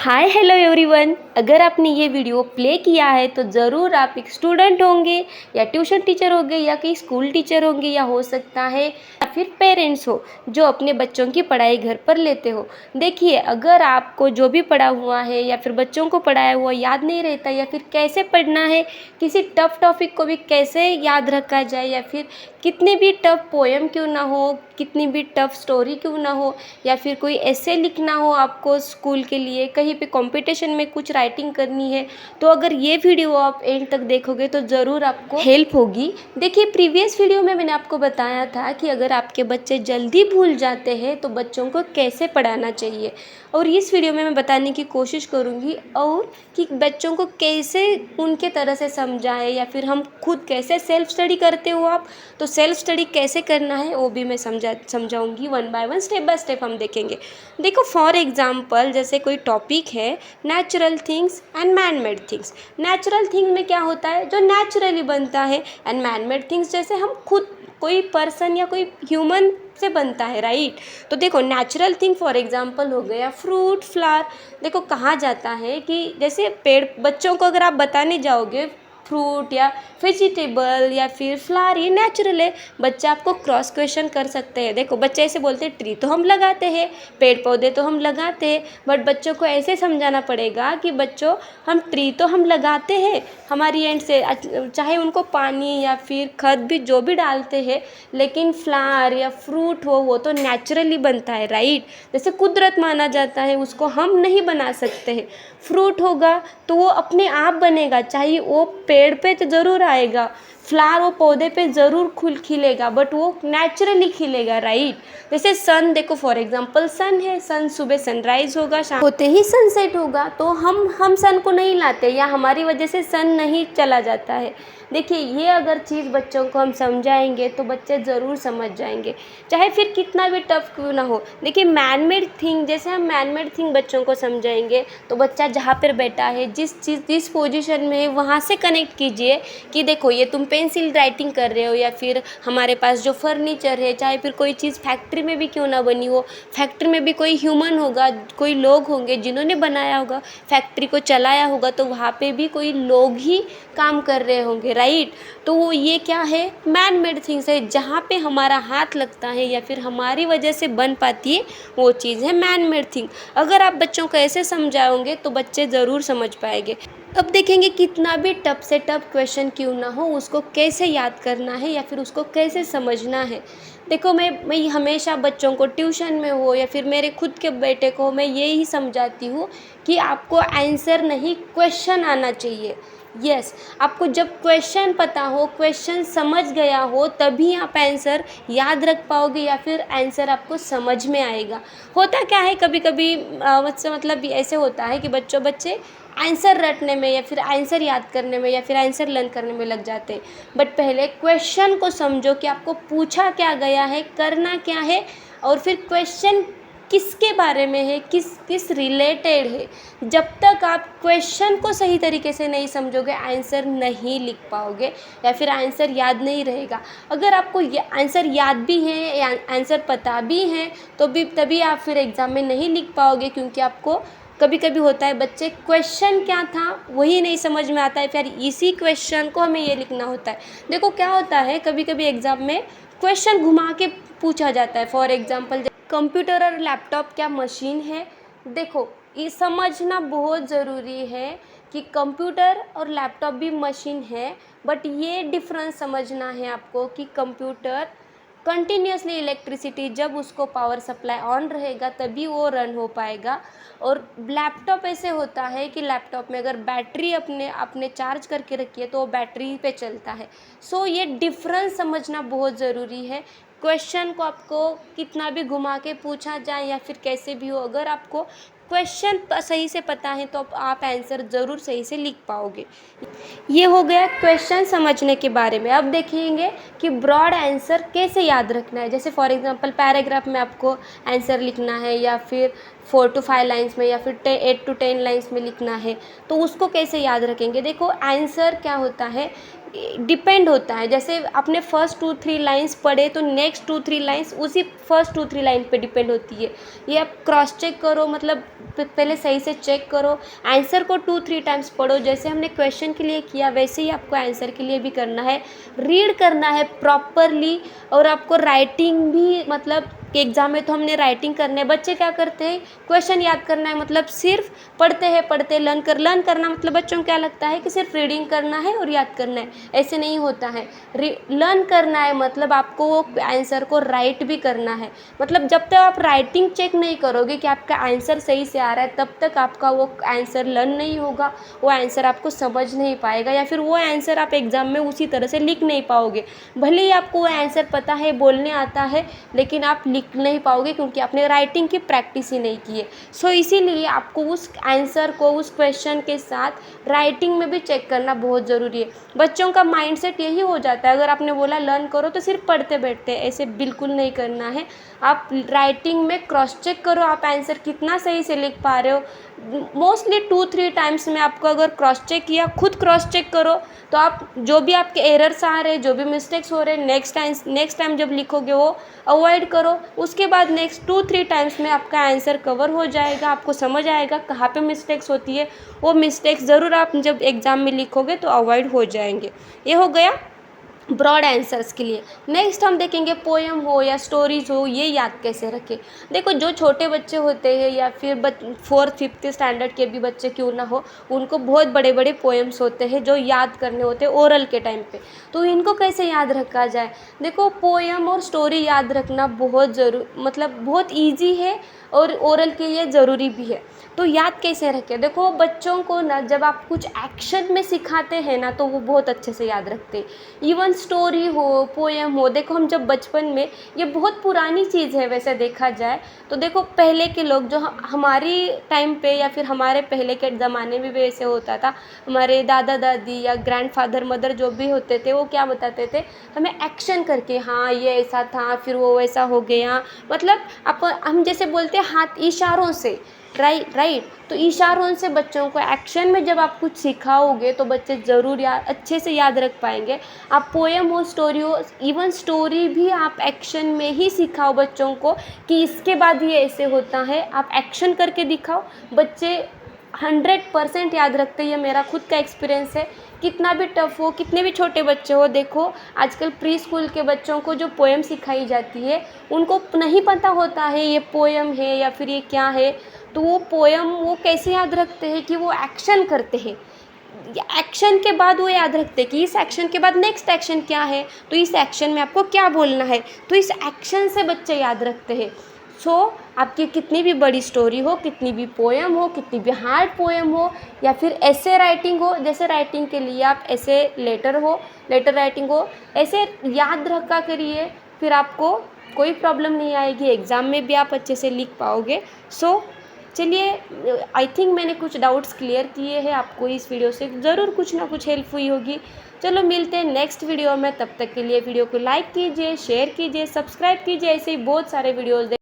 Hi hello everyone. अगर आपने ये वीडियो प्ले किया है तो ज़रूर आप एक स्टूडेंट होंगे या ट्यूशन टीचर होंगे या कहीं स्कूल टीचर होंगे या हो सकता है या फिर पेरेंट्स हो जो अपने बच्चों की पढ़ाई घर पर लेते हो। देखिए, अगर आपको जो भी पढ़ा हुआ है या फिर बच्चों को पढ़ाया हुआ याद नहीं रहता या फिर कैसे पढ़ना है, किसी टफ टॉपिक को भी कैसे याद रखा जाए या फिर कितनी भी टफ पोएम क्यों ना हो, कितनी भी टफ स्टोरी क्यों ना हो या फिर कोई ऐसे लिखना हो आपको स्कूल के लिए, कहीं पे कंपटीशन में कुछ राइटिंग करनी है, तो अगर ये वीडियो आप एंड तक देखोगे तो ज़रूर आपको हेल्प होगी। देखिए, प्रीवियस वीडियो में मैंने आपको बताया था कि अगर आपके बच्चे जल्दी भूल जाते हैं तो बच्चों को कैसे पढ़ाना चाहिए, और इस वीडियो में मैं बताने की कोशिश करूँगी और कि बच्चों को कैसे उनके तरह से समझाएं या फिर हम खुद कैसे सेल्फ स्टडी करते हो आप, तो सेल्फ स्टडी कैसे करना है वो भी मैं समझाऊंगी। One by one, step by step हम देखेंगे। देखो, फॉर एग्जांपल जैसे कोई टॉपिक है natural things and man made things. Natural thing में क्या होता है, जो नेचुरली बनता है, एंड मैन मेड थिंग्स जैसे हम खुद कोई पर्सन या कोई ह्यूमन से बनता है, राइट। तो देखो, नेचुरल थिंग फॉर एग्जांपल हो गया फ्रूट, फ्लावर। देखो, कहा जाता है कि जैसे पेड़, बच्चों को अगर आप बताने जाओगे फ्रूट या वेजिटेबल या फिर फ्लावर ये नेचुरल है, बच्चा आपको क्रॉस क्वेश्चन कर सकते हैं। देखो, बच्चे ऐसे बोलते हैं ट्री तो हम लगाते हैं, पेड़ पौधे तो हम लगाते हैं, बट बच्चों को ऐसे समझाना पड़ेगा कि बच्चों, हम ट्री तो हम लगाते हैं हमारी एंड से, चाहे उनको पानी या फिर खाद भी जो भी डालते हैं, लेकिन फ्लावर या फ्रूट हो वो तो नेचुरली बनता है, राइट। जैसे कुदरत माना जाता है, उसको हम नहीं बना सकते हैं। फ्रूट होगा तो वो अपने आप बनेगा, चाहे वो पेड़ पे तो ज़रूर आएगा, फ्लावर वो पौधे पे ज़रूर खिलेगा, बट वो नेचुरली खिलेगा, राइट। जैसे सन, देखो फॉर एग्जांपल सन है, सन सुबह सनराइज होगा, शाम होते ही सनसेट होगा, तो हम सन को नहीं लाते या हमारी वजह से सन नहीं चला जाता है। देखिए, ये अगर चीज़ बच्चों को हम समझाएंगे तो बच्चे ज़रूर समझ जाएंगे, चाहे फिर कितना भी टफ क्यों ना हो। देखिए, मैन मेड थिंग, जैसे हम मैन मेड थिंग बच्चों को समझाएंगे तो बच्चा जहाँ पर बैठा है, जिस पोजीशन में है वहाँ से कनेक्ट कीजिए कि देखो, ये तुम पेंसिल राइटिंग कर रहे हो या फिर हमारे पास जो फर्नीचर है, चाहे फिर कोई चीज़ फैक्ट्री में भी क्यों ना बनी हो, फैक्ट्री में भी कोई ह्यूमन होगा, कोई लोग होंगे जिन्होंने बनाया होगा, फैक्ट्री को चलाया होगा, तो वहाँ पे भी कोई लोग ही काम कर रहे होंगे, राइट। तो वो ये क्या है, मैन मेड थिंग्स है, जहाँ पे हमारा हाथ लगता है या फिर हमारी वजह से बन पाती है वो चीज़ है मैन मेड थिंग। अगर आप बच्चों को ऐसे समझाओगे तो बच्चे ज़रूर समझ पाएंगे। अब देखेंगे, कितना भी टफ से टफ क्वेश्चन क्यों ना हो, उसको कैसे याद करना है या फिर उसको कैसे समझना है। देखो, मैं हमेशा बच्चों को ट्यूशन में हो या फिर मेरे खुद के बेटे को मैं यही समझाती हूँ कि आपको आंसर नहीं, क्वेश्चन आना चाहिए। यस, आपको जब क्वेश्चन पता हो, क्वेश्चन समझ गया हो, तभी आप आंसर याद रख पाओगे या फिर आंसर आपको समझ में आएगा। होता क्या है, कभी कभी मतलब ऐसे होता है कि बच्चे आंसर रटने में या फिर आंसर याद करने में या फिर आंसर लर्न करने में लग जाते हैं, बट पहले क्वेश्चन को समझो कि आपको पूछा क्या गया है, करना क्या है, और फिर क्वेश्चन किसके बारे में है, किस रिलेटेड है। जब तक आप क्वेश्चन को सही तरीके से नहीं समझोगे, आंसर नहीं लिख पाओगे या फिर आंसर याद नहीं रहेगा। अगर आपको आंसर याद भी है या आंसर पता भी है तो भी तभी आप फिर एग्ज़ाम में नहीं लिख पाओगे, क्योंकि आपको कभी कभी होता है बच्चे क्वेश्चन क्या था वही नहीं समझ में आता है, फिर इसी क्वेश्चन को हमें ये लिखना होता है। देखो, क्या होता है, कभी कभी एग्ज़ाम में क्वेश्चन घुमा के पूछा जाता है। फॉर एग्जांपल, कंप्यूटर और लैपटॉप क्या मशीन है। देखो, ये समझना बहुत ज़रूरी है कि कंप्यूटर और लैपटॉप भी मशीन है, बट ये डिफरेंस समझना है आपको कि कंप्यूटर कंटिन्यूसली इलेक्ट्रिसिटी, जब उसको पावर सप्लाई ऑन रहेगा तभी वो रन हो पाएगा, और लैपटॉप ऐसे होता है कि लैपटॉप में अगर बैटरी अपने चार्ज करके रखी है तो वो बैटरी पे चलता है। सो ये डिफरेंस समझना बहुत ज़रूरी है। क्वेश्चन को आपको कितना भी घुमा के पूछा जाए या फिर कैसे भी हो, अगर आपको क्वेश्चन सही से पता है तो आप आंसर ज़रूर सही से लिख पाओगे। ये हो गया क्वेश्चन समझने के बारे में। अब देखेंगे कि ब्रॉड आंसर कैसे याद रखना है। जैसे फॉर एग्जांपल, पैराग्राफ में आपको आंसर लिखना है या फिर 4 to 5 लाइन्स में या फिर 8 to 10 लाइन्स में लिखना है, तो उसको कैसे याद रखेंगे। देखो आंसर क्या होता है, डिपेंड होता है। जैसे आपने फर्स्ट 2-3 लाइन्स पढ़े तो नेक्स्ट 2-3 लाइन्स उसी फर्स्ट 2-3 लाइन पे डिपेंड होती है। ये आप क्रॉस चेक करो, मतलब पहले सही से चेक करो, आंसर को 2-3 टाइम्स पढ़ो। जैसे हमने क्वेश्चन के लिए किया वैसे ही आपको आंसर के लिए भी करना है, रीड करना है प्रॉपरली। और आपको राइटिंग भी, मतलब कि एग्ज़ाम में तो हमने राइटिंग करना है, बच्चे क्या करते हैं क्वेश्चन याद करना है, मतलब सिर्फ पढ़ते लर्न करना, मतलब बच्चों को क्या लगता है कि सिर्फ रीडिंग करना है और याद करना है। ऐसे नहीं होता है, लर्न करना है, मतलब आपको वो आंसर को राइट भी करना है। मतलब जब तक आप राइटिंग चेक नहीं करोगे कि आपका आंसर सही से आ रहा है, तब तक आपका वो आंसर लर्न नहीं होगा, वो आंसर आपको समझ नहीं पाएगा, या फिर वो आंसर आप एग्ज़ाम में उसी तरह से लिख नहीं पाओगे। भले ही आपको वो आंसर पता है, बोलने आता है, लेकिन आप लिख नहीं पाओगे क्योंकि आपने राइटिंग की प्रैक्टिस ही नहीं की है। सो इसीलिए आपको उस आंसर को उस क्वेश्चन के साथ राइटिंग में भी चेक करना बहुत ज़रूरी है। बच्चों का माइंडसेट यही हो जाता है, अगर आपने बोला लर्न करो तो सिर्फ पढ़ते बैठते, ऐसे बिल्कुल नहीं करना है। आप राइटिंग में क्रॉस चेक करो, आप आंसर कितना सही से लिख पा रहे हो। मोस्टली 2-3 टाइम्स में आपको अगर क्रॉस चेक किया, खुद क्रॉस चेक करो, तो आप जो भी आपके एरर्स आ रहे हैं, जो भी मिस्टेक्स हो रहे हैं, नेक्स्ट टाइम जब लिखोगे वो अवॉइड करो। उसके बाद नेक्स्ट 2-3 टाइम्स में आपका आंसर कवर हो जाएगा, आपको समझ आएगा कहाँ पे मिस्टेक्स होती है। वो मिस्टेक्स ज़रूर आप जब एग्ज़ाम में लिखोगे तो अवॉइड हो जाएंगे। ये हो गया ब्रॉड आंसर्स के लिए। नेक्स्ट हम देखेंगे पोएम हो या स्टोरीज़ हो, ये याद कैसे रखें। देखो जो छोटे बच्चे होते हैं या फिर 4th-5th स्टैंडर्ड के भी बच्चे क्यों ना हो, उनको बहुत बड़े बड़े पोएम्स होते हैं जो याद करने होते हैं ओरल के टाइम पे। तो इनको कैसे याद रखा जाए। देखो पोएम और स्टोरी याद रखना मतलब बहुत ईजी है और ओरल के लिए ज़रूरी भी है। तो याद कैसे रखें। देखो बच्चों को ना जब आप कुछ एक्शन में सिखाते हैं ना, तो वो बहुत अच्छे से याद रखते हैं। इवन स्टोरी हो, पोएम हो, देखो हम जब बचपन में, ये बहुत पुरानी चीज़ है वैसे देखा जाए तो। देखो पहले के लोग जो हमारी टाइम पे या फिर हमारे पहले के ज़माने में भी ऐसे होता था, हमारे दादा दादी या ग्रैंडफादर मदर जो भी होते थे, वो क्या बताते थे हमें एक्शन करके, हाँ ये ऐसा था फिर वो वैसा हो गया। मतलब हम जैसे बोलते हैं हाथ इशारों से, राइट। तो इशारों से बच्चों को एक्शन में जब आप कुछ सिखाओगे तो बच्चे ज़रूर अच्छे से याद रख पाएंगे। आप पोएम हो, स्टोरी हो, इवन स्टोरी भी आप एक्शन में ही सिखाओ बच्चों को कि इसके बाद ये ऐसे होता है, आप एक्शन करके दिखाओ, बच्चे 100% याद रखते हैं। ये मेरा खुद का एक्सपीरियंस है। कितना भी टफ हो, कितने भी छोटे बच्चे हो, देखो आजकल प्री स्कूल के बच्चों को जो पोएम सिखाई जाती है, उनको नहीं पता होता है ये पोएम है या फिर ये क्या है। तो वो पोएम वो कैसे याद रखते हैं कि वो एक्शन करते हैं, एक्शन के बाद वो याद रखते हैं कि इस एक्शन के बाद नेक्स्ट एक्शन क्या है, तो इस एक्शन में आपको क्या बोलना है, तो इस एक्शन से बच्चे याद रखते हैं। सो आपकी कितनी भी बड़ी स्टोरी हो, कितनी भी पोएम हो, कितनी भी हार्ड पोएम हो, या फिर ऐसे राइटिंग हो, जैसे राइटिंग के लिए आप ऐसे लेटर राइटिंग हो, ऐसे याद रखा करिए, फिर आपको कोई प्रॉब्लम नहीं आएगी, एग्ज़ाम में भी आप अच्छे से लिख पाओगे। सो चलिए, आई थिंक मैंने कुछ डाउट्स क्लियर किए हैं। आपको इस वीडियो से ज़रूर कुछ ना कुछ हेल्प हुई होगी। चलो मिलते हैं नेक्स्ट वीडियो में, तब तक के लिए वीडियो को लाइक कीजिए, शेयर कीजिए, सब्सक्राइब कीजिए, ऐसे ही बहुत सारे वीडियोज़